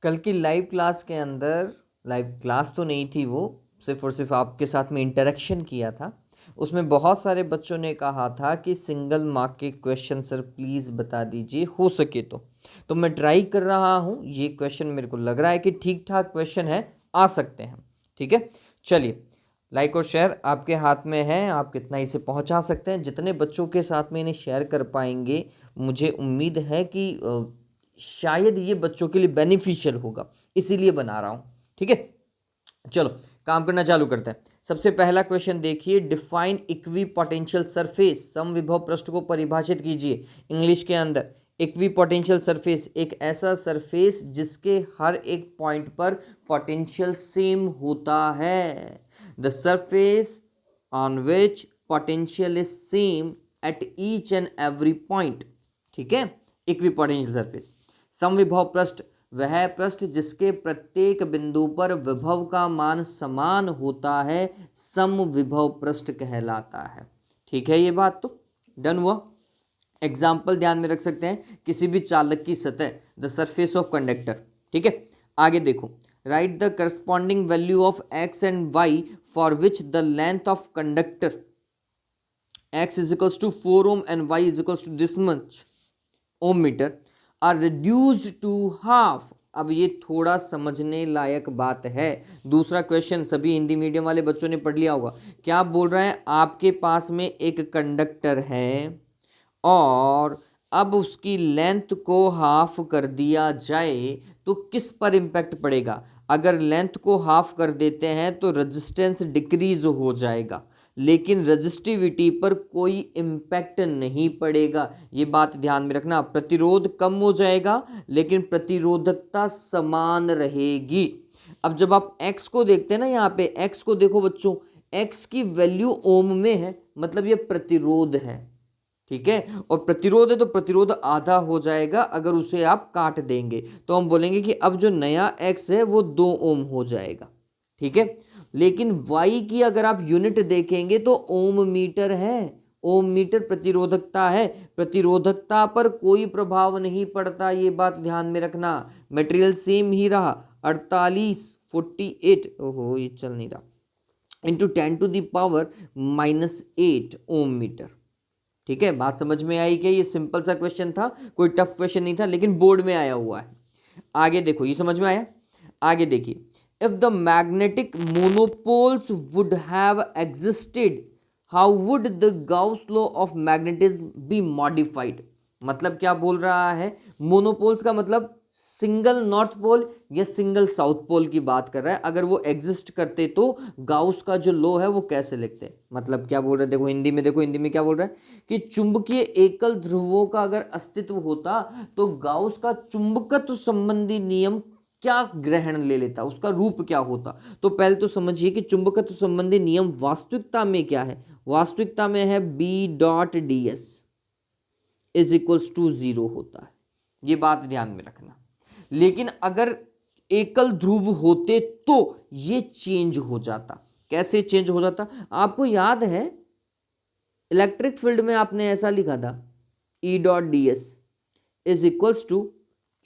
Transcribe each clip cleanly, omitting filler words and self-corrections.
कल की live class के अंदर, लाइव क्लास तो नहीं थी वो, सिर्फ और सिर्फ आपके साथ में इंटरेक्शन किया था। उसमें बहुत सारे बच्चों ने कहा था कि सिंगल मार्क के क्वेश्चन सर प्लीज़ बता दीजिए हो सके तो मैं ट्राई कर रहा हूँ। ये क्वेश्चन मेरे को लग रहा है कि ठीक ठाक क्वेश्चन है, आ सकते हैं। ठीक है, चलिए, लाइक और शेयर आपके हाथ में है, आप कितना इसे पहुंचा सकते हैं। जितने बच्चों के साथ में इन्हें शेयर कर पाएंगे, मुझे उम्मीद है कि शायद ये बच्चों के लिए बेनिफिशियल होगा, इसीलिए बना रहा हूँ। ठीक है, चलो काम करना चालू करते हैं। सबसे पहला क्वेश्चन देखिए, डिफाइन इक्वी पोटेंशियल सरफेस, समविभव पृष्ठ को परिभाषित कीजिए। इंग्लिश के अंदर इक्वी पोटेंशियल सरफेस एक ऐसा सरफेस जिसके हर एक पॉइंट पर पोटेंशियल सेम होता है। The surface on which potential is same at each and every point. ठीक है, इक्वी पोटेंशियल सरफेस। समविभव पृष्ठ वह पृष्ठ जिसके प्रत्येक बिंदु पर विभव का मान समान होता है, समविभव पृष्ठ कहलाता है। ठीक है, ये बात तो डन हुआ। एग्जाम्पल ध्यान में रख सकते हैं, किसी भी चालक की सतह, द सरफेस ऑफ कंडक्टर। ठीक है, आगे देखो, right the corresponding value of X and Y for which the length of conductor x is equals to 4 ohm and y is equals to this much ohm meter are reduced to half। अब ये थोड़ा समझने लायक बात है। दूसरा question सभी Hindi medium वाले बच्चों ने पढ़ लिया होगा। क्या बोल रहा है, आपके पास में एक कंडक्टर है और अब उसकी लेंथ को हाफ कर दिया जाए तो किस पर इम्पैक्ट पड़ेगा। अगर लेंथ को हाफ कर देते हैं तो रेजिस्टेंस डिक्रीज हो जाएगा, लेकिन रजिस्टिविटी पर कोई इम्पैक्ट नहीं पड़ेगा। ये बात ध्यान में रखना, प्रतिरोध कम हो जाएगा लेकिन प्रतिरोधकता समान रहेगी। अब जब आप x को देखते हैं ना, यहाँ पे x को देखो बच्चों, x की वैल्यू ओम में है, मतलब ये प्रतिरोध है। ठीक है, और प्रतिरोध है तो प्रतिरोध आधा हो जाएगा अगर उसे आप काट देंगे, तो हम बोलेंगे कि अब जो नया x है वो 2 ओम हो जाएगा। ठीक है, लेकिन y की अगर आप यूनिट देखेंगे तो ओम मीटर है। ओम मीटर प्रतिरोधकता है, प्रतिरोधकता पर कोई प्रभाव नहीं पड़ता, ये बात ध्यान में रखना। मटेरियल सेम ही रहा, 48 ओहो ये चल नहीं रहा, इंटू 10⁻⁻8 ओम मीटर। ठीक है, बात समझ में आई क्या। ये सिंपल सा क्वेश्चन था, कोई टफ क्वेश्चन नहीं था, लेकिन बोर्ड में आया हुआ है। आगे देखो, ये समझ में आया। आगे देखिए, if the magnetic monopoles would have existed how would the Gauss law of magnetism be modified. मतलब क्या बोल रहा है, मोनोपोल्स का मतलब सिंगल नॉर्थ पोल या सिंगल साउथ पोल की बात कर रहा है। अगर वो एग्जिस्ट करते तो गाउस का जो लॉ है वो कैसे लिखते हैं। मतलब क्या बोल रहे हैं, देखो हिंदी में, देखो हिंदी में क्या बोल रहा है कि चुंबकीय एकल ध्रुवों का अगर अस्तित्व होता तो गाउस का चुंबकत्व संबंधी नियम क्या ग्रहण ले लेता, उसका रूप क्या होता। तो पहले तो समझिए कि चुंबकत्व संबंधी नियम वास्तविकता में क्या है। वास्तविकता में है B.ds इज इक्वल्स टू 0 होता है। ये बात ध्यान में रखना। लेकिन अगर एकल ध्रुव होते तो ये चेंज हो जाता। कैसे चेंज हो जाता, आपको याद है इलेक्ट्रिक फील्ड में आपने ऐसा लिखा था, E.ds is equals to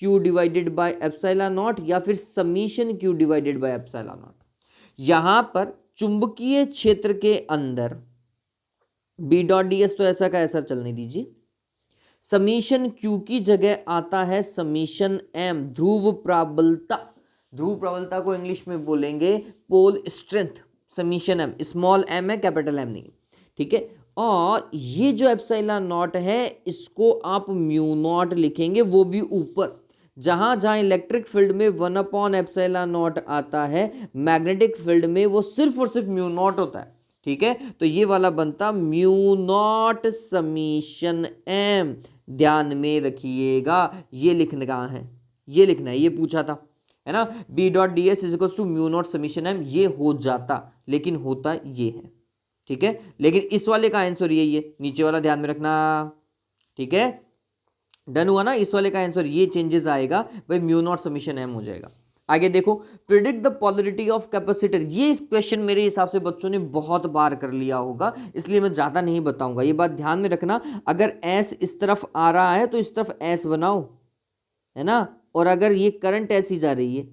Q divided by epsilon naught या फिर summation Q divided by epsilon naught. यहां पर चुंबकीय क्षेत्र के अंदर B.ds तो ऐसा का ऐसा चलने दीजिए, समीशन Q की जगह आता है समीशन M, ध्रुव प्रबलता। ध्रुव प्रबलता को इंग्लिश में बोलेंगे pole strength, summation M। Small m है, कैपिटल M नहीं। ठीक है, और ये जो एप्सिलॉन नॉट है इसको आप म्यू नॉट लिखेंगे, वो भी ऊपर। जहां जहां इलेक्ट्रिक फील्ड में 1/एप्सिलॉन नॉट आता है, मैग्नेटिक फील्ड में वो सिर्फ और सिर्फ म्यू नॉट होता है। ठीक है, तो ये वाला बनता म्यू नॉट समीशन M। ध्यान में रखिएगा, ये लिखने का है, ये लिखना है, ये पूछा था, है ना। B.ds is equal to mu naught summation M, ये हो जाता, लेकिन होता ये है। ठीक है, लेकिन इस वाले का आंसर यही है, नीचे वाला ध्यान में रखना। ठीक है, डन हुआ ना। इस वाले का आंसर ये चेंजेस आएगा भाई, म्यू नॉट समीशन M हो जाएगा। आगे देखो, predict the polarity of capacitor. ये क्वेश्चन मेरे हिसाब से बच्चों ने बहुत बार कर लिया होगा, इसलिए मैं ज़्यादा नहीं बताऊंगा। ये बात ध्यान में रखना, अगर S इस तरफ आ रहा है तो इस तरफ S बनाओ, है ना, और अगर ये करंट ऐसी जा रही है,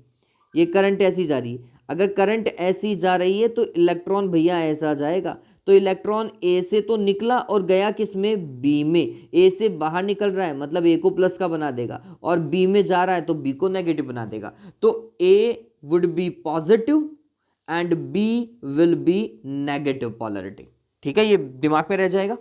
ये करंट ऐसी जा रही है, अगर करंट ऐसी जा रही है तो इलेक्ट्रॉन भैया ऐसा जाएगा। तो इलेक्ट्रॉन ए से तो निकला और गया किस में, बी में। ए से बाहर निकल रहा है मतलब ए को प्लस का बना देगा, और बी में जा रहा है तो बी को नेगेटिव बना देगा। तो A would be positive and B will be negative polarity. ठीक है, ये दिमाग में रह जाएगा।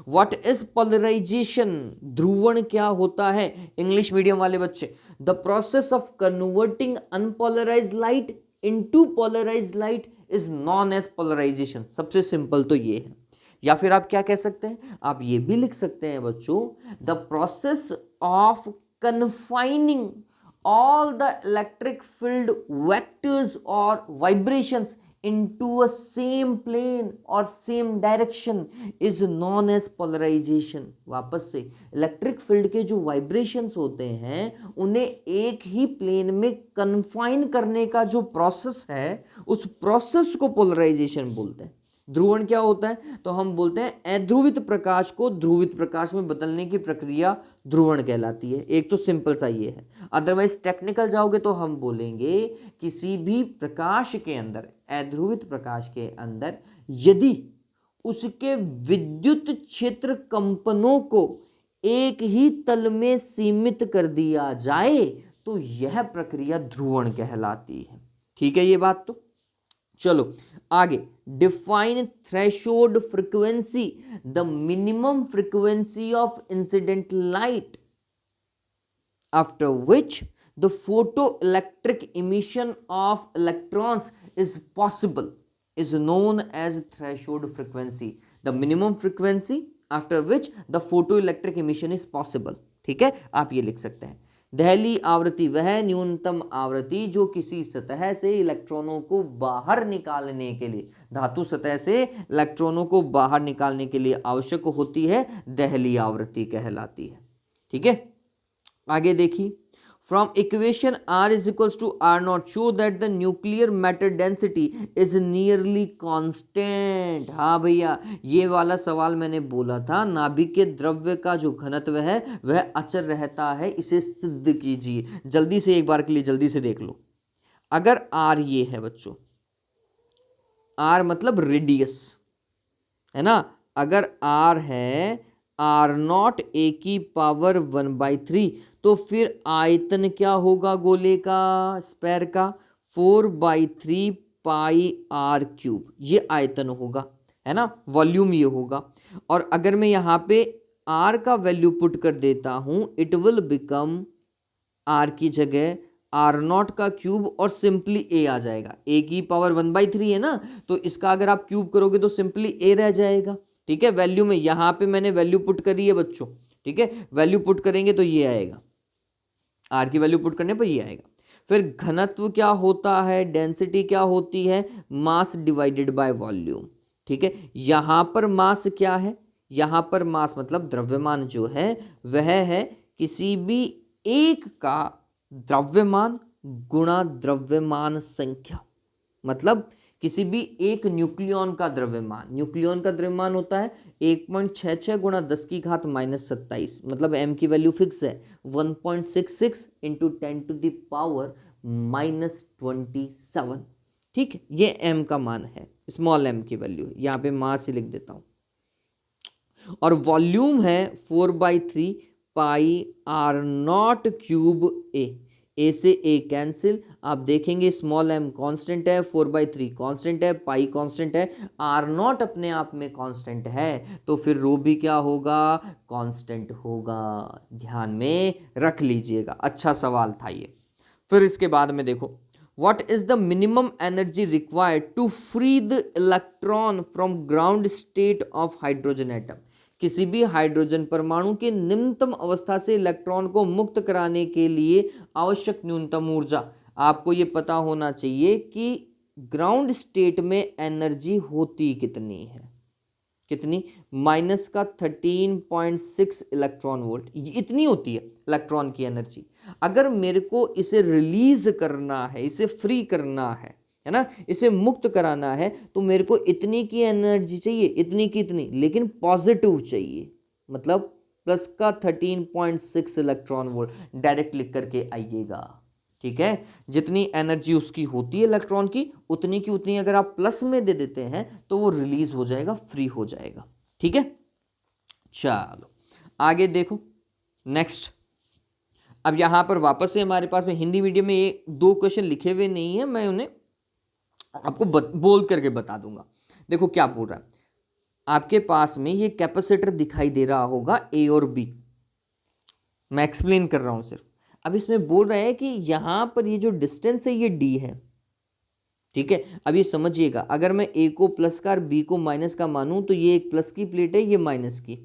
व्हाट इज पोलराइजेशन, ध्रुवण क्या होता है? इंग्लिश मीडियम वाले बच्चे, the process of converting unpolarized light into polarized light is known as polarization. सबसे सिंपल तो ये है। या फिर आप क्या कह सकते हैं, आप ये भी लिख सकते हैं बच्चों, the process of confining all the electric field vectors or vibrations into a same plane or same direction is known as polarization। वापस से, इलेक्ट्रिक फील्ड के जो वाइब्रेशंस होते हैं उन्हें एक ही प्लेन में कन्फाइन करने का जो प्रोसेस है उस प्रोसेस को पोलराइजेशन बोलते हैं। ध्रुवण क्या होता है, तो हम बोलते हैं अध्रुवित प्रकाश को ध्रुवित प्रकाश में बदलने की प्रक्रिया ध्रुवण कहलाती है। एक तो सिंपल सा ये है। अदरवाइज टेक्निकल जाओगे तो हम बोलेंगे किसी भी प्रकाश के अंदर, अध्रुवित प्रकाश के अंदर यदि उसके विद्युत क्षेत्र कंपनों को एक ही तल में सीमित कर दिया जाए तो यह प्रक्रिया ध्रुवण कहलाती है। ठीक है ये बात। तो चलो आगे, define threshold frequency, the minimum frequency of incident light after which the photoelectric emission of electrons is possible is known as threshold frequency. The minimum frequency after which the photoelectric emission is possible. ठीक है, आप ये लिख सकते हैं। दहली आवृत्ति वह न्यूनतम आवृत्ति जो किसी सतह से इलेक्ट्रॉनों को बाहर निकालने के लिए, धातु सतह से इलेक्ट्रॉनों को बाहर निकालने के लिए आवश्यक होती है, दहली आवृत्ति कहलाती है। ठीक है, आगे देखिए, from equation R is equals to R naught show that the nuclear matter density is nearly constant. हाँ भैया, ये वाला सवाल मैंने बोला था, नाभिक के द्रव्य का जो घनत्व है वह अचर रहता है, इसे सिद्ध कीजिए। जल्दी से एक बार के लिए जल्दी से देख लो। अगर R ये है बच्चों, R मतलब रेडियस है ना, अगर R है R0 a की पावर 1/3, तो फिर आयतन क्या होगा गोले का, स्फेयर का, 4/3 पाई r क्यूब, ये आयतन होगा, है ना, वॉल्यूम ये होगा। और अगर मैं यहाँ पे r का वैल्यू पुट कर देता हूँ, इट विल बिकम r की जगह R0 का क्यूब और सिंपली a आ जाएगा। a की पावर 1/3 है ना, तो इसका अगर आप क्यूब करोगे तो सिंपली a रह जाएगा। ठीक है, वैल्यू में यहाँ पे मैंने वैल्यू पुट करी है बच्चों। ठीक है, वैल्यू पुट करेंगे तो ये आएगा, आर की वैल्यू पुट करने पर ये आएगा। फिर घनत्व क्या होता है, डेंसिटी क्या होती है, मास डिवाइडेड बाय वॉल्यूम। ठीक है, यहाँ पर मास क्या है, यहाँ पर मास मतलब द्रव्यमान जो है वह है किसी भी एक का द्रव्यमान गुणा द्रव्यमान संख्या, मतलब किसी भी एक न्यूक्लियॉन का द्रव्यमान, न्यूक्लियॉन का द्रव्यमान होता है 1.66 गुणा 10 की घात -27, मतलब m की वैल्यू फिक्स है 1.66 इंटू 10⁻⁻27। ठीक है, ये m का मान है, स्मॉल m की वैल्यू है, यहाँ पे मास ही लिख देता हूँ। और वॉल्यूम है 4/3 पाई R0 क्यूब a से a कैंसिल। आप देखेंगे स्मॉल m कांस्टेंट है, 4/3 कांस्टेंट है, पाई कांस्टेंट है, R0 अपने आप में कांस्टेंट है, तो फिर रो भी क्या होगा, कांस्टेंट होगा। ध्यान में रख लीजिएगा, अच्छा सवाल था ये। फिर इसके बाद में देखो, what is the minimum energy required to free the electron from ground state of hydrogen atom. किसी भी हाइड्रोजन परमाणु के निम्नतम अवस्था से इलेक्ट्रॉन को मुक्त कराने के लिए आवश्यक न्यूनतम ऊर्जा। आपको ये पता होना चाहिए कि ग्राउंड स्टेट में एनर्जी होती कितनी है, कितनी, -13.6 इलेक्ट्रॉन वोल्ट, इतनी होती है इलेक्ट्रॉन की एनर्जी। अगर मेरे को इसे रिलीज करना है, इसे फ्री करना है ना, इसे मुक्त कराना है, तो मेरे को इतनी की एनर्जी चाहिए, इतनी की इतनी, लेकिन पॉजिटिव चाहिए, मतलब प्लस का 13.6 इलेक्ट्रॉन वोल्ट, डायरेक्ट लिख करके आइएगा। ठीक है, जितनी एनर्जी उसकी होती है इलेक्ट्रॉन की उतनी अगर आप प्लस में दे देते हैं तो वो रिलीज हो जाएगा, फ्री हो जाएगा। ठीक है, चलो आगे देखो नेक्स्ट। अब यहां पर वापस से हमारे पास में हिंदी मीडियम में ये 2 क्वेश्चन लिखे हुए नहीं है, मैं उन्हें आपको बोल करके बता दूंगा। देखो क्या बोल रहा है, आपके पास में ये कैपेसिटर दिखाई दे रहा होगा ए और बी, मैं एक्सप्लेन कर रहा हूं सिर्फ। अब इसमें बोल रहे हैं कि यहां पर ये जो डिस्टेंस है ये डी है। ठीक है, अब ये समझिएगा, अगर मैं ए को प्लस का और बी को माइनस का मानूं तो ये एक प्लस की प्लेट है, ये माइनस की,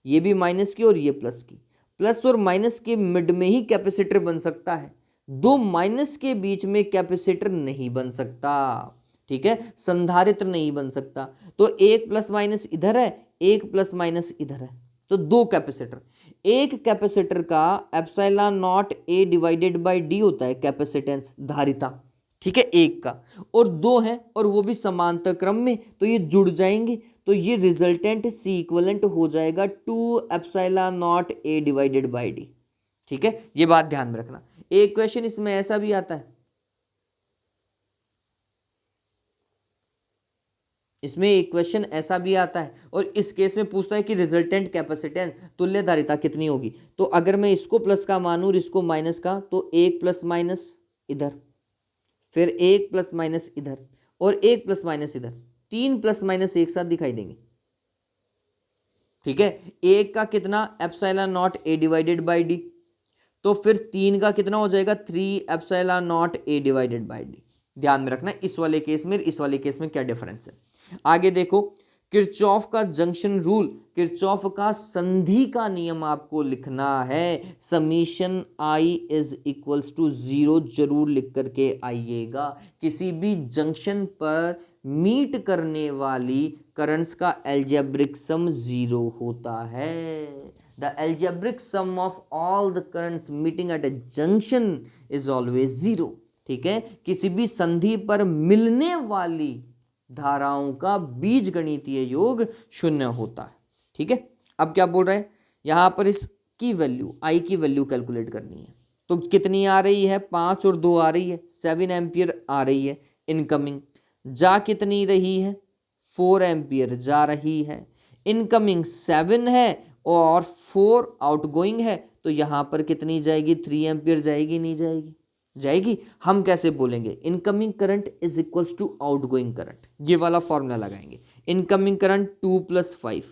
ये भी माइनस की और ये प्लस की। प्लस और माइनस के मिड में ही कैपेसिटर बन सकता है, दो माइनस के बीच में कैपेसिटर नहीं बन सकता। ठीक है, संधारित्र नहीं बन सकता। तो एक प्लस माइनस इधर है, एक प्लस माइनस इधर है, तो दो कैपेसिटर। एक कैपेसिटर का epsilon not a divided by D होता है कैपेसिटेंस, धारिता। ठीक है, एक का, और दो है और वो भी समांतर क्रम में, तो ये जुड़ जाएंगे, तो ये रिजल्टेंट सी इक्वलेंट हो जाएगा 2 epsilon not a divided by D. ठीक है, ये बात ध्यान में रखना। एक क्वेश्चन इसमें ऐसा भी आता है, इसमें एक क्वेश्चन ऐसा भी आता है और इस केस में पूछता है कि रिजल्टेंट कैपेसिटेंस तुल्य धारिता कितनी होगी। तो अगर मैं इसको प्लस का मानूं और इसको माइनस का, तो एक प्लस माइनस इधर, फिर एक प्लस माइनस इधर और एक प्लस माइनस इधर, तीन प्लस माइनस एक साथ दिखाई देंगे। ठीक है, एक का कितना epsilon not a divided by D, तो फिर तीन का कितना हो जाएगा 3 epsilon not a divided by D. ध्यान में रखना इस वाले केस में इस वाले केस में क्या डिफरेंस है। आगे देखो, किरचॉफ का जंक्शन रूल, किरचॉफ का संधि का नियम आपको लिखना है। Summation I is equals to 0 जरूर लिख करके आइएगा। किसी भी जंक्शन पर मीट करने वाली करंट्स का एल्जेब्रिक सम 0 होता है। The algebraic sum of all the currents meeting at A junction is always 0। ठीक है, किसी भी संधि पर मिलने वाली धाराओं का बीजगणितीय योग 0 होता है। ठीक है, अब क्या बोल रहे हैं, यहां पर इसकी वैल्यू आई की वैल्यू कैलकुलेट करनी है। तो कितनी आ रही है, 5 और 2 आ रही है, 7 एम्पियर आ रही है इनकमिंग। जा कितनी रही है, 4 एम्पियर जा रही है। इनकमिंग 7 है और 4 आउटगोइंग है, तो यहां पर कितनी जाएगी, 3 एम्पियर जाएगी, नहीं जाएगी, जाएगी। हम कैसे बोलेंगे, incoming current is equals to outgoing current, ये वाला फॉर्मूला लगाएंगे। Incoming current 2 + 5,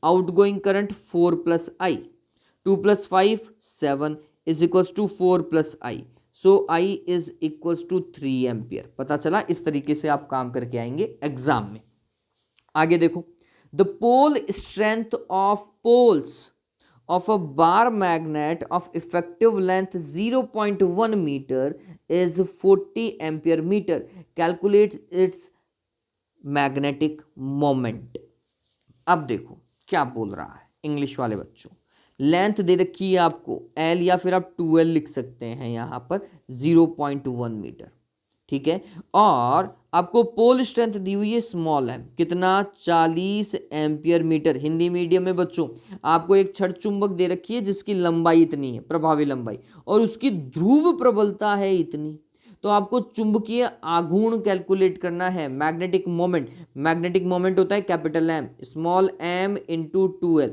outgoing current 4 + I, 2 + 5 7 is equals to 4 + I, so I is equals to 3 ampere. पता चला, इस तरीके से आप काम करके आएंगे एग्जाम में। आगे देखो, the pole strength of poles of a bar magnet of effective length 0.1 meter is 40 ampere meter. Calculate its magnetic moment. अब देखो क्या बोल रहा है इंग्लिश वाले बच्चों, लेंथ दे रखी है आपको L या फिर आप 2L लिख सकते हैं यहाँ पर 0.1 मीटर। ठीक है, और आपको पोल स्ट्रेंथ दी हुई है स्मॉल एम, कितना 40 एम्पियर मीटर। हिंदी मीडियम में बच्चों आपको एक छड़ चुंबक दे रखी है जिसकी लंबाई इतनी है, प्रभावी लंबाई, और उसकी ध्रुव प्रबलता है इतनी। तो आपको चुंबकीय आघूर्ण कैलकुलेट करना है, मैग्नेटिक मोमेंट। मैग्नेटिक मोमेंट होता है capital M, small M into 2L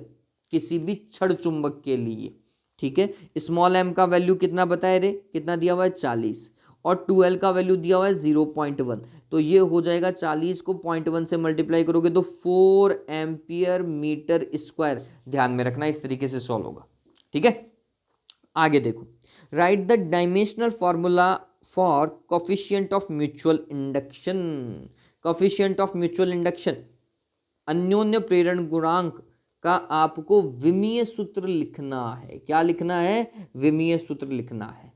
किसी भी छड़ चुंबक के लिए। ठीक है, स्मॉल एम का वैल्यू कितना बताए रे, कितना दिया हुआ है 40, और 2L का वैल्यू दिया हुआ है 0.1, तो ये हो जाएगा 40 को 0.1 से मल्टीप्लाई करोगे तो 4 एम्पियर मीटर स्क्वायर। ध्यान में रखना, इस तरीके से सॉल्व होगा। ठीक है, आगे देखो, right the dimensional formula for coefficient of mutual induction. Coefficient of mutual induction, अन्योन्य प्रेरण गुणांक का आपको विमीय सूत्र लिखना है। क्या लिखना है, विमीय सूत्र लिखना है।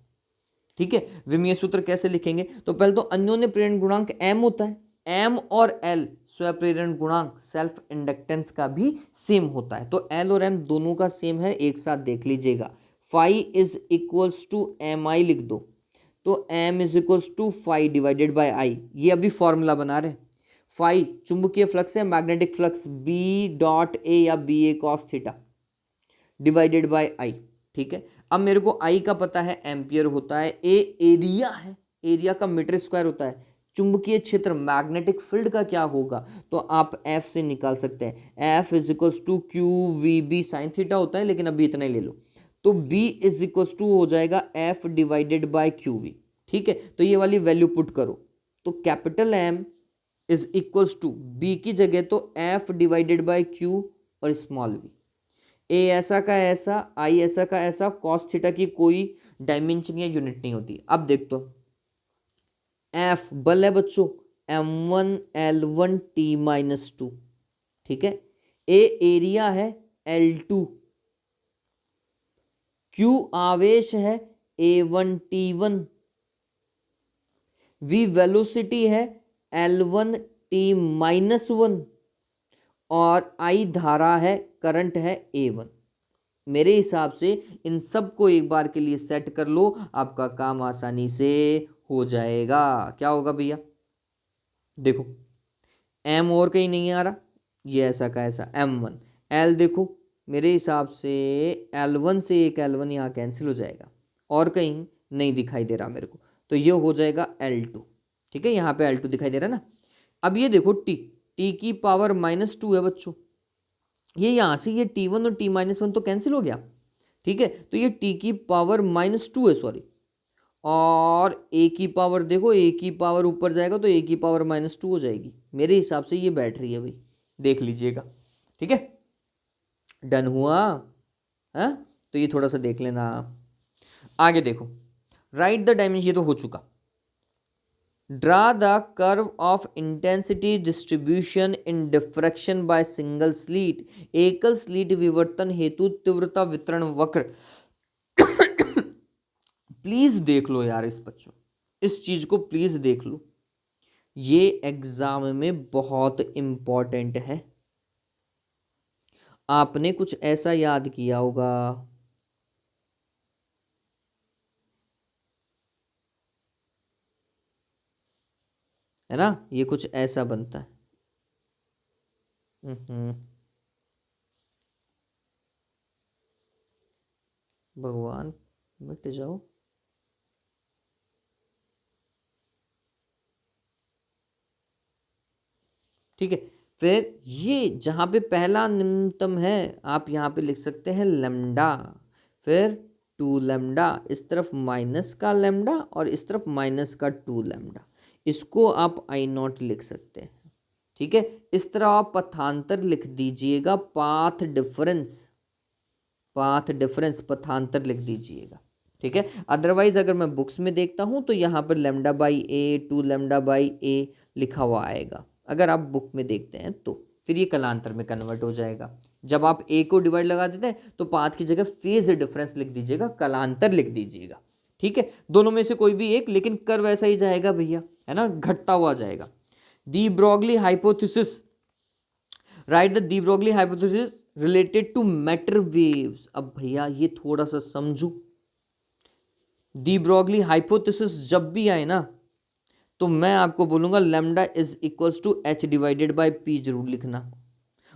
ठीक है, विमीय सूत्र कैसे लिखेंगे, तो पहले तो अन्योन्य प्रेरण गुणांक m होता है, m और l स्वप्रेरण गुणांक सेल्फ इंडक्टेंस का भी सेम होता है, तो l और m दोनों का सेम है, एक साथ देख लीजिएगा। Phi is equals to mi लिख दो, तो m is equals to phi divided by i, ये अभी फॉर्मूला बना रहे हैं। फाई चुंबकीय फ्लक्स है, magnetic flux b dot a या B A cos theta. Divided by I. ठीक है, अब मेरे को आई का पता है एम्पियर होता है, ए एरिया है, एरिया का मीटर स्क्वायर होता है, चुंबकीय क्षेत्र मैग्नेटिक फील्ड का क्या होगा, तो आप एफ से निकाल सकते हैं, F is equals to Q V B sine theta होता है, लेकिन अभी इतना ही ले लो, तो बी इज इक्वल्स टू हो जाएगा F divided by Q V. ठीक है, तो ये वाली वैल्यू पुट करो, तो capital M is equals to B की जगह तो एफ डिवाइडेड बाय क्यू और स्मॉल वी, ए ऐसा का ऐसा, आई ऐसा का ऐसा, कॉस थीटा की कोई डायमेंशन या यूनिट नहीं होती। अब देख तो एफ बल है बच्चों, m1L1T-2, ठीक है, ए एरिया है L2, Q आवेश है A1T1, V वेलोसिटी है L1T-1 और I धारा है, करंट है A1। मेरे हिसाब से इन सब को एक बार के लिए सेट कर लो, आपका काम आसानी से हो जाएगा। क्या होगा भैया, देखो M और कहीं नहीं आ रहा, ये ऐसा का ऐसा M1, L देखो मेरे हिसाब से L1 से एक L1 यहाँ कैंसिल हो जाएगा और कहीं नहीं दिखाई दे रहा मेरे को, तो ये हो जाएगा L2। ठीक है, यहाँ पे L2 दिखाई दे रहा है ना। अब ये देखो T की पावर -2 है बच्चों, ये यहाँ से ये T1 और T-1 तो कैंसिल हो गया। ठीक है, तो ये T की पावर -2 है, सॉरी, और A की पावर देखो, A की पावर ऊपर जाएगा तो A की पावर -2 हो जाएगी। मेरे हिसाब से ये बैटरी है भाई, देख लीजिएगा। ठीक है, डन हुआ है, तो ये थोड़ा सा देख लेना। आगे देखो, राइट द डायमेंशन, ये तो हो चुका। Draw the curve of intensity distribution in diffraction by single slit, एकल स्लीट विवर्तन हेतु तीव्रता वितरण वक्र। प्लीज देख लो यार इस बच्चों, इस चीज को प्लीज देख लो, ये एग्जाम में बहुत इंपॉर्टेंट है। आपने कुछ ऐसा याद किया होगा, है ना, ये कुछ ऐसा बनता है। भगवान मिट जाओ। ठीक है, फिर ये जहां पे पहला न्यूनतम है आप यहाँ पे लिख सकते हैं लैम्डा, फिर 2 लैम्डा, इस तरफ माइनस का लैम्डा और इस तरफ माइनस का 2 लैम्डा, इसको आप I0 लिख सकते हैं। ठीक है, इस तरह आप पथांतर लिख दीजिएगा, पाथ डिफरेंस, पाथ डिफरेंस पथांतर लिख दीजिएगा। ठीक है, अदरवाइज अगर मैं बुक्स में देखता हूं तो यहाँ पर lambda by A, 2 lambda by A लिखा हुआ आएगा, अगर आप बुक में देखते हैं तो फिर ये कलांतर में कन्वर्ट हो जाएगा। जब आप ए को डिवाइड लगा देते हैं तो पाथ की जगह फेज डिफरेंस लिख दीजिएगा, कलांतर लिख दीजिएगा। ठीक है, दोनों में से कोई भी एक, लेकिन कर्व ऐसा ही जाएगा भैया, है ना, घटता हुआ जाएगा। De Broglie hypothesis, right the de Broglie hypothesis related to matter waves. अब भैया ये थोड़ा सा समझो, दी ब्रोगली हाइपोथेसिस जब भी आए ना तो मैं आपको बोलूंगा lambda is equals to H divided by P जरूर लिखना।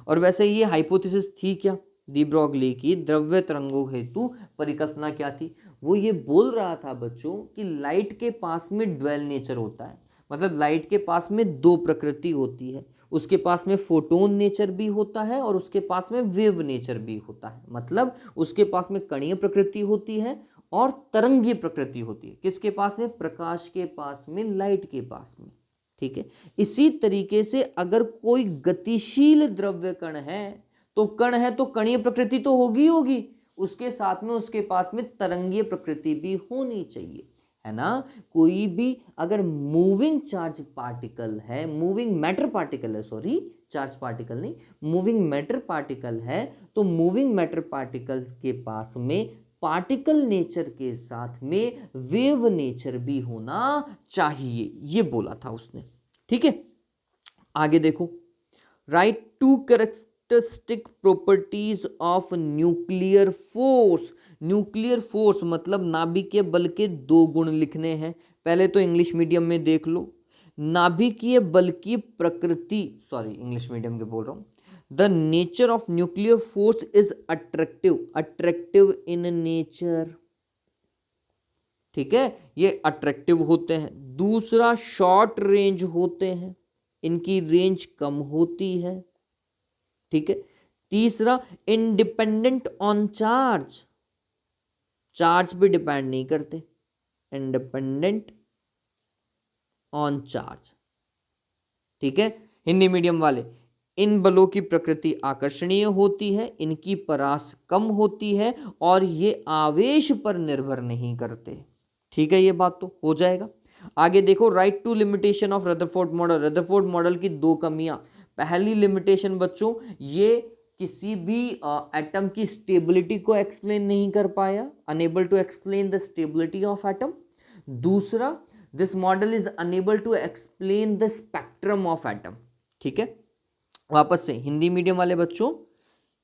और वैसे ये हाइपोथेसिस थी क्या, दी ब्रोगली की द्रव्य तरंगों हेतु परिकल्पना क्या थी, वो ये बोल रहा था बच्चों कि लाइट के पास में ड्वेल नेचर होता है, मतलब लाइट के पास में दो प्रकृति होती है, उसके पास में फोटोन नेचर भी होता है और उसके पास में वेव नेचर भी होता है, मतलब उसके पास में कणीय प्रकृति होती है और तरंगीय प्रकृति होती है। किसके पास में, प्रकाश के पास में, लाइट के पास में। ठीक है, इसी तरीके से अगर कोई गतिशील द्रव्य कण है तो कण है तो कणीय प्रकृति तो होगी होगी, उसके साथ में उसके पास में तरंगीय प्रकृति भी होनी चाहिए, है ना। कोई भी अगर मूविंग चार्ज पार्टिकल है, मूविंग मैटर पार्टिकल है, सॉरी चार्ज पार्टिकल नहीं, मूविंग मैटर पार्टिकल है, तो मूविंग मैटर पार्टिकल्स के पास में पार्टिकल नेचर के साथ में वेव नेचर भी होना चाहिए, ये बोला था उसने। ठीक है, आगे देखो, write to characteristic properties of nuclear force. Nuclear force मतलब नाभिकीय बल के दो गुण लिखने हैं। पहले तो इंग्लिश मीडियम में देख लो, नाभिकीय बल की प्रकृति, सॉरी इंग्लिश मीडियम के बोल रहा हूँ, the nature of nuclear force is attractive in nature, ठीक है, ये अट्रैक्टिव होते हैं। दूसरा, शॉर्ट रेंज होते हैं, इनकी रेंज कम होती है, ठीक है। तीसरा, इंडिपेंडेंट ऑन चार्ज, चार्ज पे डिपेंड नहीं करते, इंडिपेंडेंट ऑन चार्ज, ठीक है। हिंदी मीडियम वाले, इन बलों की प्रकृति आकर्षणीय होती है, इनकी परास कम होती है और ये आवेश पर निर्भर नहीं करते, ठीक है, ये बात तो हो जाएगा। आगे देखो, write to limitation of Rutherford model. Rutherford model की दो कमियां। पहली लिमिटेशन बच्चों, ये किसी भी एटम की स्टेबिलिटी को एक्सप्लेन नहीं कर पाया, unable to explain the stability of atom. दूसरा, this model is unable to explain the spectrum of atom, ठीक है। वापस से, हिंदी मीडियम वाले बच्चों,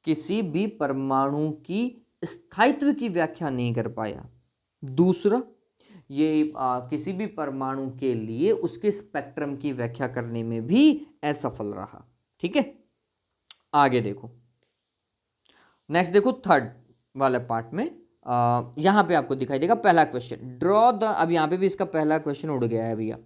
किसी भी परमाणु की स्थायित्व की व्याख्या नहीं कर पाया। दूसरा, ये किसी भी परमाणु के लिए उसके स्पेक्ट्रम की व्याख्या करने में भी असफल रहा, ठीक है। आगे देखो, नेक्स्ट देखो, थर्ड वाले पार्ट में यहां पे आपको दिखाई देगा पहला क्वेश्चन, ड्रॉ द, अब यहां पे भी इसका पहला क्वेश्चन उड़ गया है भैया।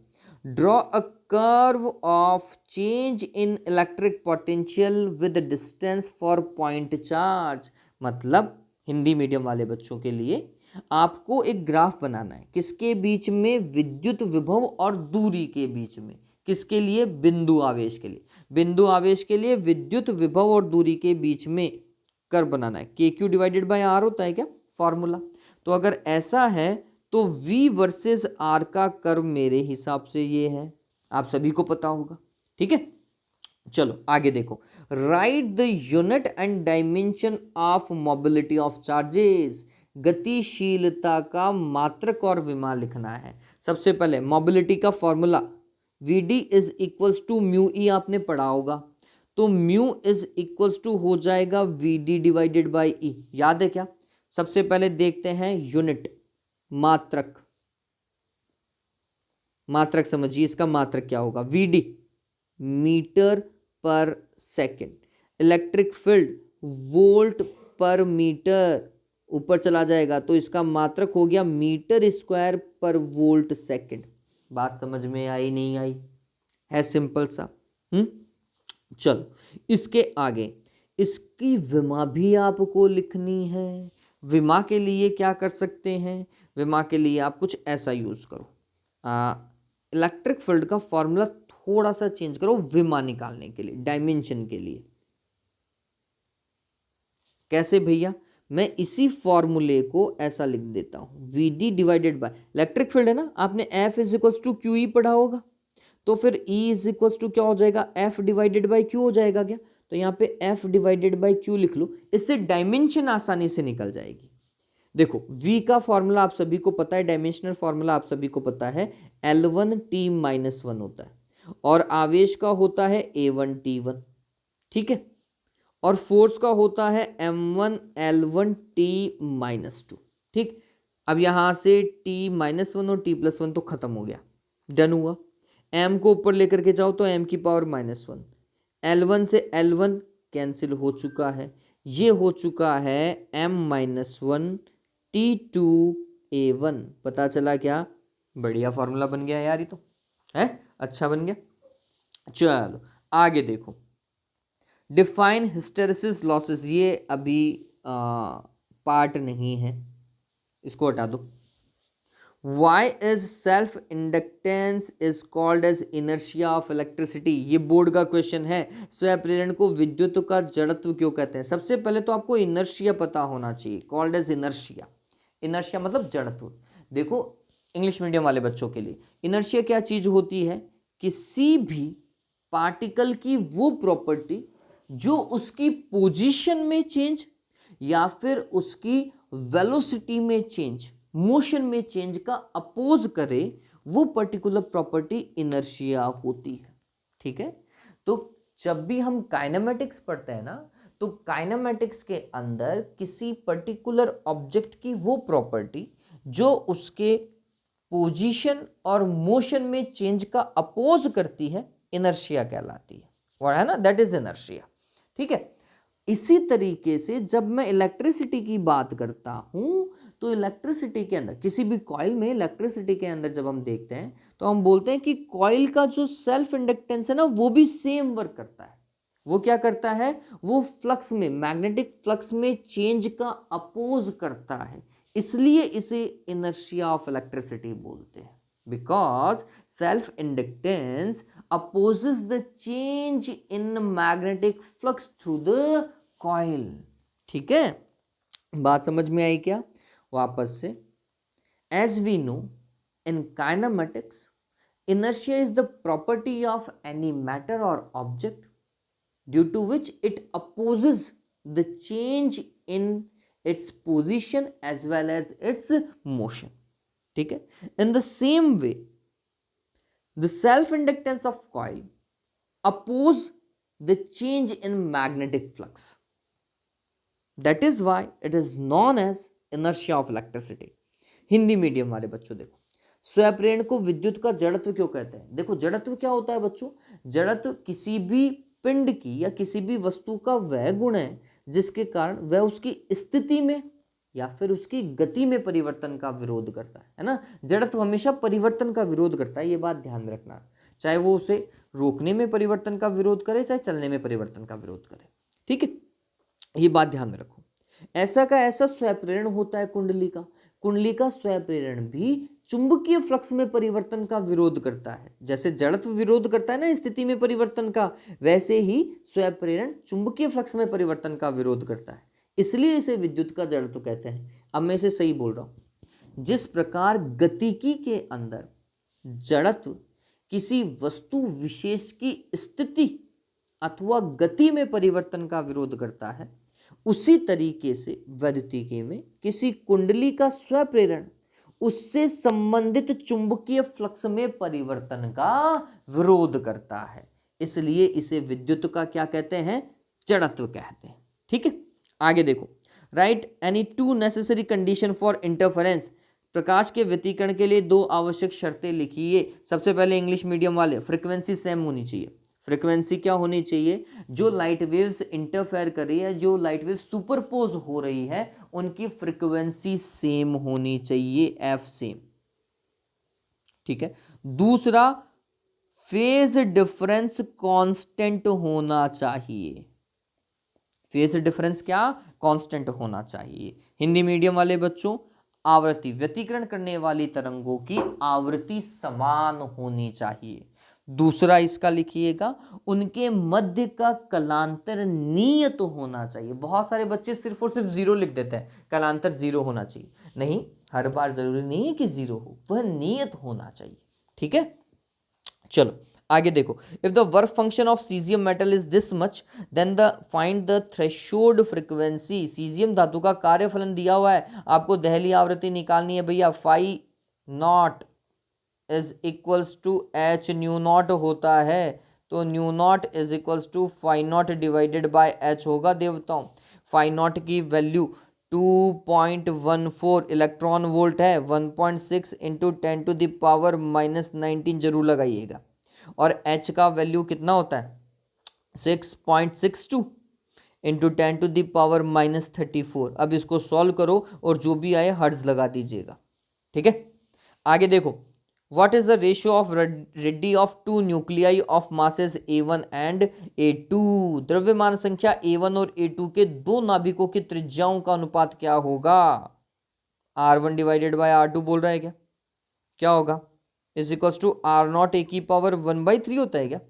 Draw a curve of change in electric potential with distance for point charge. मतलब हिंदी मीडियम वाले बच्चों के लिए आपको एक ग्राफ बनाना है, किसके बीच में, विद्युत विभव और दूरी के बीच में। किसके लिए, बिंदु आवेश के लिए। बिंदु आवेश के लिए विद्युत विभव और दूरी के बीच में कर्व बनाना है। के क्यू डिवाइडेड बाय आर होता है क्या फॉर्मूला। तो अगर ऐसा है तो V वर्सेस R का कर्व मेरे हिसाब से ये है, आप सभी को पता होगा, ठीक है। चलो आगे देखो, right the unit and dimension of mobility of charges. गतिशीलता का मात्रक और विमा लिखना है। सबसे पहले मोबिलिटी का formula Vd is equals to mu E, आपने पढ़ा होगा, तो म्यू इज इक्वल्स टू हो जाएगा Vd डिवाइडेड बाई ई, याद है क्या। सबसे पहले देखते हैं यूनिट, मात्रक, मात्रक समझिए, इसका मात्रक क्या होगा, Vd मीटर पर सेकंड, इलेक्ट्रिक फील्ड वोल्ट पर मीटर, ऊपर चला जाएगा तो इसका मात्रक हो गया मीटर स्क्वायर पर वोल्ट सेकंड। बात समझ में आई नहीं आई, है सिंपल सा। चलो इसके आगे इसकी विमा भी आपको लिखनी है। विमा के लिए क्या कर सकते हैं, विमा के लिए आप कुछ ऐसा यूज करो, इलेक्ट्रिक फील्ड का फॉर्मूला थोड़ा सा चेंज करो विमा निकालने के लिए, डायमेंशन के लिए। कैसे भैया, मैं इसी फॉर्मूले को ऐसा लिख देता हूं, Vd divided by electric field है ना, आपने F is equals to Q E पढ़ा होगा, तो फिर E इज इक्वल्स टू क्या हो जाएगा, F डिवाइडेड बाई क्यू हो जाएगा क्या। तो यहाँ पे F डिवाइडेड बाई क्यू लिख लो, इससे डायमेंशन आसानी से निकल जाएगी। देखो V का फॉर्मूला आप सभी को पता है, डायमेंशनल फॉर्मूला आप सभी को पता है, L1T-1 होता है, और आवेश का होता है A1T1, ठीक है, और फोर्स का होता है M1L1T-2, ठीक। अब यहां से T-1 और T+1 तो खत्म हो गया, डन हुआ। M को ऊपर लेकर के जाओ तो M की पावर -1, L1 से L1 कैंसिल हो चुका है, ये हो चुका है M-1T2A1। पता चला क्या, बढ़िया फॉर्मूला बन गया यार, ये तो है, अच्छा बन गया। चलो आगे देखो, डिफाइन हिस्टेरेसिस लॉसेस, ये अभी पार्ट नहीं है, इसको हटा दो। Why is self inductance is called as inertia of electricity, ये बोर्ड का क्वेश्चन है। स्वयं प्रेरण को विद्युत का जड़त्व क्यों कहते हैं। सबसे पहले तो आपको इनर्शिया पता होना चाहिए, कॉल्ड एज इनर्शिया। इनर्शिया मतलब जड़त्व। देखो इंग्लिश मीडियम वाले बच्चों के लिए इनर्शिया क्या चीज होती है, किसी भी पार्टिकल की वो प्रॉपर्टी जो उसकी पोजीशन में चेंज या फिर उसकी वेलोसिटी में चेंज, मोशन में चेंज का अपोज करे, वो पर्टिकुलर प्रॉपर्टी इनर्शिया होती है, ठीक है। तो जब भी हम काइनेमेटिक्स पढ़ते हैं ना, तो काइनेमेटिक्स के अंदर किसी पर्टिकुलर ऑब्जेक्ट की वो प्रॉपर्टी जो उसके पोजीशन और मोशन में चेंज का अपोज करती है, इनर्शिया कहलाती है, वो है ना, दैट इज इनर्शिया, ठीक है। इसी तरीके से जब मैं इलेक्ट्रिसिटी की बात करता हूं तो इलेक्ट्रिसिटी के अंदर, किसी भी कॉइल में इलेक्ट्रिसिटी के अंदर जब हम देखते हैं तो हम बोलते हैं कि कॉइल का जो सेल्फ इंडक्टेंस है ना वो भी सेम वर्क करता है। वो क्या करता है, वो फ्लक्स में, मैग्नेटिक फ्लक्स में चेंज का अपोज करता है, इसलिए इसे इनर्शिया ऑफ इलेक्ट्रिसिटी बोलते हैं। Because self inductance opposes the change in magnetic flux through the coil. ठीक है, बात समझ में आई क्या? वापस से, as we know in kinematics, inertia is the property of any matter or object due to which it opposes the change in its position as well as its motion. ठीक है, in the same way the self inductance of coil oppose the change in magnetic flux. That is why it is known as inertia of electricity. Hindi medium वाले बच्चों देखो, स्वप्रेरण को विद्युत का जड़त्व क्यों कहते हैं? देखो जड़त्व क्या होता है बच्चों, जड़त्व किसी भी पिंड की या किसी भी वस्तु का वह गुण है जिसके कारण वह उसकी स्थिति में या फिर उसकी गति में परिवर्तन का विरोध करता है ना। जड़त्व हमेशा परिवर्तन का विरोध करता है, ये बात ध्यान में रखना, चाहे वो उसे रोकने में परिवर्तन का विरोध करे चाहे चलने में परिवर्तन का विरोध करे। ठीक है, ये बात ध्यान में रखो। ऐसा का ऐसा स्वप्रेरण होता है कुंडली का, कुंडली का स्वप्रेरण भी चुंबकीय फ्लक्स में परिवर्तन का विरोध करता है। जैसे जड़त्व विरोध करता है ना स्थिति में परिवर्तन का, वैसे ही स्वप्रेरण चुंबकीय फ्लक्स में परिवर्तन का विरोध करता है, इसलिए इसे विद्युत का जड़त्व कहते हैं। अब मैं इसे सही बोल रहा हूं। जिस प्रकार गतिकी के अंदर जड़त्व किसी वस्तु विशेष की स्थिति अथवा गति में परिवर्तन का विरोध करता है, उसी तरीके से वैद्युतिकी में किसी कुंडली का स्वप्रेरण उससे संबंधित चुंबकीय फ्लक्स में परिवर्तन का विरोध करता है, इसलिए इसे विद्युत का क्या कहते हैं, जड़त्व कहते हैं। ठीक है, आगे देखो, write any two necessary condition for interference, प्रकाश के व्यतिकरण के लिए दो आवश्यक शर्तें लिखिए। सबसे पहले इंग्लिश मीडियम वाले, फ्रीक्वेंसी सेम होनी चाहिए। फ्रीक्वेंसी क्या होनी चाहिए, जो लाइट वेव्स इंटरफेयर कर रही है, जो लाइट वेव्स सुपरपोज हो रही है, उनकी फ्रीक्वेंसी सेम होनी चाहिए, एफ सेम। ठीक है, दूसरा फेज डिफरेंस कांस्टेंट होना चाहिए। फेज डिफरेंस क्या, कांस्टेंट होना चाहिए। हिंदी मीडियम वाले बच्चों, आवृत्ति, व्यतिकरण करने वाली तरंगों की आवृत्ति समान होनी चाहिए। दूसरा इसका लिखिएगा, उनके मध्य का कलांतर नियत होना चाहिए। बहुत सारे बच्चे सिर्फ और सिर्फ जीरो लिख देते हैं, कलांतर जीरो होना चाहिए, नहीं, हर बार जरूरी नहीं है कि जीरो हो, वह नियत होना चाहिए। ठीक है, चलो आगे देखो, if the work function of cesium metal is this much then the find the threshold frequency. Cesium धातु का कार्यफलन दिया हुआ है, आपको दहली आवृत्ति निकालनी है भैया, phi naught is equals to H nu naught होता है, तो nu naught is equals to phi naught divided by H होगा देवताओं। फाई नॉट की वैल्यू 2.14 इलेक्ट्रॉन वोल्ट है, 1.6 इंटू 10 टू द पावर -19 जरूर लगाइएगा। और एच का वैल्यू कितना होता है, 6.62 इंटू 10 टू द पावर -34। अब इसको सॉल्व करो और जो भी आए हर्ट्ज लगा दीजिएगा। ठीक है, आगे देखो, What is the ratio of radii of two nuclei of masses A1 and A2? द्रव्यमान संख्या A1 और A2 के दो नाभिकों की त्रिज्याओं का अनुपात क्या होगा? R1 डिवाइडेड बाय R2 बोल रहा है क्या? क्या होगा? Is equals to R0 A की पावर 1/3 होता है क्या?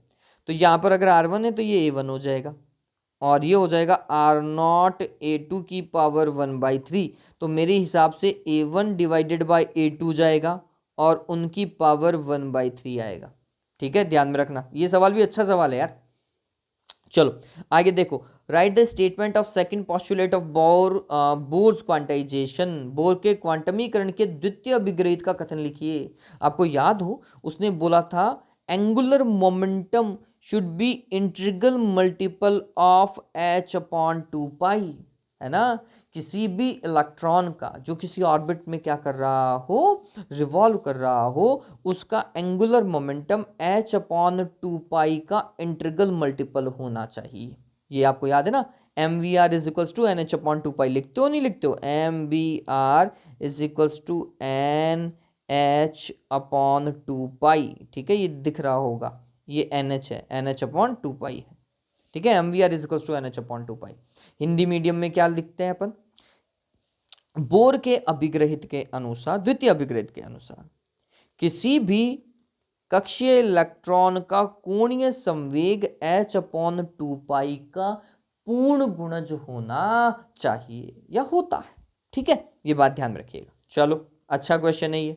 तो यहाँ पर अगर R1 है तो ये A1 हो जाएगा और ये हो जाएगा R0 A2 की पावर 1/3। तो मेरे हिसाब से A1 डिवाइडेड बाय A2 जाएगा और उनकी पावर 1/3 आएगा। ठीक है, ध्यान में रखना, ये सवाल भी अच्छा सवाल है यार। चलो आगे देखो, right the statement of second postulate of bourse quantization. Bore के क्वांटमीकरण के द्वितीय अभिग्रहित का कथन लिखिए। आपको याद हो उसने बोला था angular momentum should be integral multiple of h/2π, है ना। किसी भी इलेक्ट्रॉन का जो किसी ऑर्बिट में क्या कर रहा हो, रिवॉल्व कर रहा हो, उसका एंगुलर मोमेंटम h/2π का इंटीग्रल मल्टीपल होना चाहिए। ये आपको याद है ना, M V R is equals to N H upon two pi, लिखते हो नहीं लिखते हो, M V R is equals to N H upon two pi, ठीक है, ये दिख रहा होगा, ये एन एच है, N H upon two pi है, ठीक है, M V R is equals to N H upon two pi. Hindi medium में क्या लिखते हैं अपन, बोर के अभिग्रहित के अनुसार, द्वितीय अभिग्रहित के अनुसार किसी भी कक्षीय इलेक्ट्रॉन का कोणीय संवेग h अपॉन टू पाई का पूर्ण गुणज होना चाहिए या होता है, ठीक है, ये बात ध्यान में रखिएगा। चलो अच्छा क्वेश्चन है ये।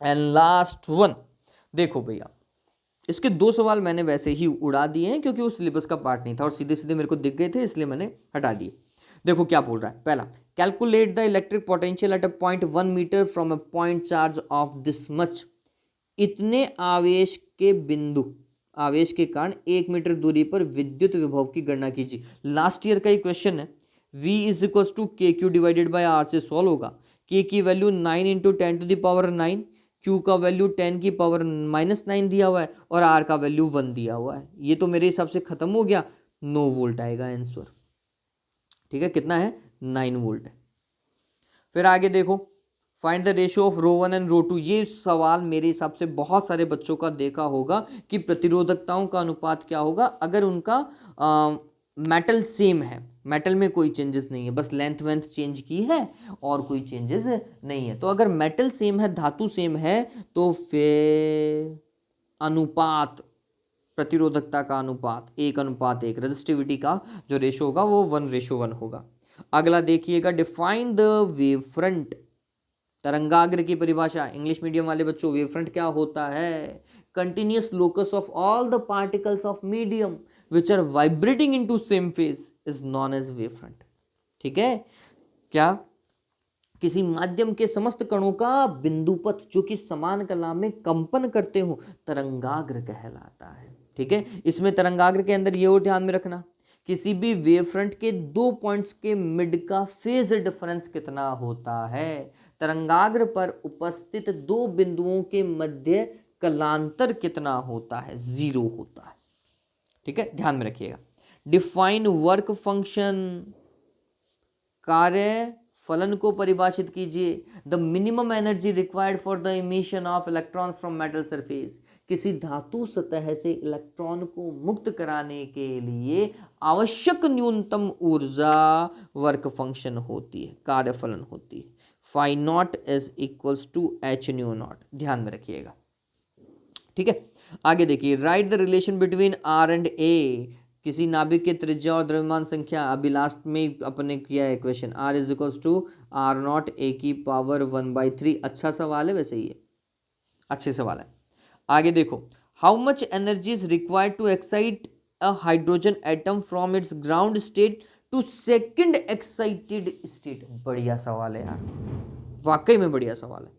एंड लास्ट वन, देखो भैया इसके दो सवाल मैंने वैसे ही उड़ा दिए हैं क्योंकि वो सिलेबस का पार्ट नहीं था और सीधे सीधे मेरे को दिख गए थे, इसलिए मैंने हटा दिए। देखो क्या बोल रहा है, पहला, calculate the electric potential at a point 1 metre from a point charge of this much, इतने आवेश के बिंदु, आवेश के कारण 1 मीटर दूरी पर विद्युत विभव की गणना कीजिए। लास्ट ईयर का ही क्वेश्चन है। V is equals to K Q divided by R से सॉल्व होगा। के की value 9 into 10 to the power 9, Q का वैल्यू 10 की पावर -9 दिया हुआ है और आर का वैल्यू 1 दिया हुआ है। ये तो मेरे हिसाब से खत्म हो गया, 9 वोल्ट आएगा आंसर, ठीक है, कितना है, 9 वोल्ट है। फिर आगे देखो, find the ratio of rho one and rho two. ये सवाल मेरे हिसाब से बहुत सारे बच्चों का देखा होगा कि प्रतिरोधकताओं का अनुपात क्या होगा अगर उनका मेटल सेम है, मेटल में कोई चेंजेस नहीं है, बस लेंथ वेंथ चेंज की है और कोई चेंजेस नहीं है। तो अगर मेटल सेम है, धातु सेम है, तो फिर अनुपात, प्रतिरोधकता का अनुपात 1:1, रेजिस्टिविटी का जो रेशो होगा वो 1:1 होगा। अगला देखिएगा, डिफाइन द वेव फ्रंट, तरंगाग्र की परिभाषा। इंग्लिश मीडियम वाले बच्चों, वेव फ्रंट क्या होता है, continuous locus of all the particles of medium which are vibrating into same phase is known as wave front, ठीक है, क्या, किसी माध्यम के समस्त कणों का बिंदुपथ जो कि समान कला में कंपन करते हो, तरंगाग्र कहलाता है, ठीक है। इसमें तरंगाग्र के अंदर ये और ध्यान में रखना, किसी भी वेव फ्रंट के 2 पॉइंट्स के मिड का फेज डिफरेंस कितना होता है, तरंगाग्र पर उपस्थित 2 बिंदुओं के मध्य कलांतर कितना होता है, 0 होता है, ठीक है, ध्यान में रखिएगा। डिफाइन वर्क फंक्शन, कार्य फलन को परिभाषित कीजिए। The minimum energy required for the emission of electrons from metal surface, किसी धातु सतह से इलेक्ट्रॉन को मुक्त कराने के लिए आवश्यक न्यूनतम ऊर्जा वर्क फंक्शन होती है, कार्य फलन होती है। Phi naught is equals to H nu naught, ध्यान में रखिएगा, ठीक है। आगे देखिए, write the relation between R and A, किसी नाभिक के त्रिज्या और द्रव्यमान संख्या, अभी लास्ट में अपने किया है question, R is equals to R naught A की पावर 1/3। अच्छा सवाल है वैसे, ये अच्छे सवाल है। आगे देखो, how much energy is required to excite a hydrogen atom from its ground state to second excited state. बढ़िया सवाल है यार, वाकई में बढ़िया सवाल है।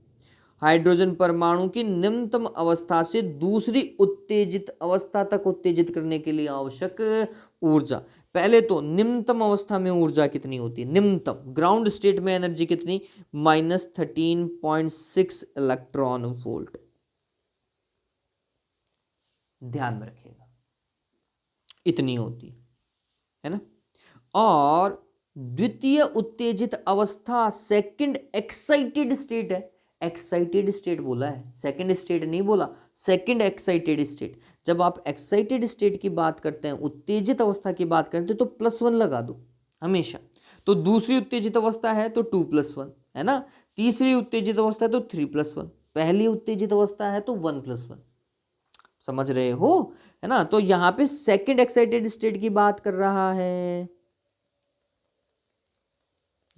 हाइड्रोजन परमाणु की निम्नतम अवस्था से दूसरी उत्तेजित अवस्था तक उत्तेजित करने के लिए आवश्यक ऊर्जा। पहले तो निम्नतम अवस्था में ऊर्जा कितनी होती है, निम्नतम ग्राउंड स्टेट में एनर्जी कितनी, -13.6 इलेक्ट्रॉन वोल्ट, ध्यान में रखिएगा, इतनी होती है ना। और द्वितीय उत्तेजित अवस्था, सेकंड एक्साइटेड स्टेट है, एक्साइटेड स्टेट बोला है, सेकंड स्टेट नहीं बोला, सेकंड एक्साइटेड स्टेट। जब आप एक्साइटेड स्टेट की बात करते हैं, उत्तेजित अवस्था की बात करते हैं, तो +1 लगा दो हमेशा। तो दूसरी उत्तेजित अवस्था है तो 2+1 है ना, तीसरी उत्तेजित अवस्था है तो 3+1, पहली उत्तेजित अवस्था है तो 1+1, समझ रहे हो, है ना। तो यहाँ पे सेकंड एक्साइटेड स्टेट की बात कर रहा है,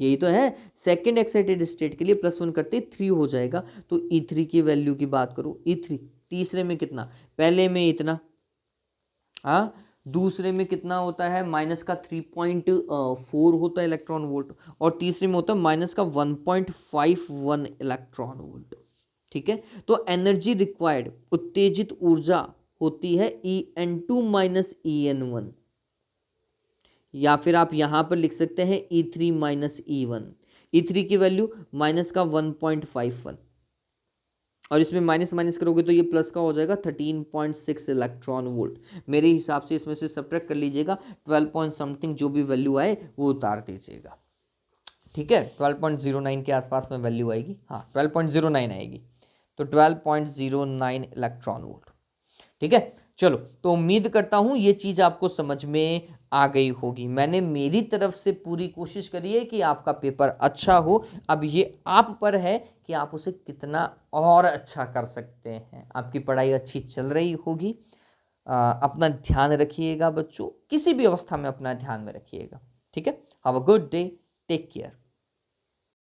यही तो है। सेकंड एक्साइटेड स्टेट के लिए +1 करते 3 हो जाएगा, तो E3 की वैल्यू की बात करो, E3 तीसरे में कितना, पहले में इतना, हाँ, दूसरे में कितना होता है, -3.4 होता है इलेक्ट्रॉन वोल्ट, और तीसरे में होता है -1.51 इलेक्ट्रॉन वोल्ट, ठीक है। तो एनर्जी रिक्वायर्ड, उत्तेजित ऊर्जा होती है En2 - En1, या फिर आप यहां पर लिख सकते हैं E3 - E1। E3 की वैल्यू -1.51, और इसमें माइनस माइनस करोगे तो ये प्लस का हो जाएगा 13.6 इलेक्ट्रॉन वोल्ट। मेरे हिसाब से इसमें से सब्ट्रैक्ट कर लीजिएगा, 12 पॉइंट समथिंग जो भी वैल्यू आए वो उतार दीजिएगा। ठीक है, 12.09 के आसपास में वैल्यू आएगी, हाँ 12.09 आएगी, तो 12.09 इलेक्ट्रॉन वोल्ट। ठीक है, चलो तो उम्मीद करता हूं ये चीज आपको समझ में आ गई होगी। मैंने मेरी तरफ से पूरी कोशिश करी है कि आपका पेपर अच्छा हो। अब ये आप पर है कि आप उसे कितना और अच्छा कर सकते हैं। आपकी पढ़ाई अच्छी चल रही होगी। अपना ध्यान रखिएगा बच्चों, किसी भी अवस्था में अपना ध्यान में रखिएगा। ठीक है, have a good day, take care.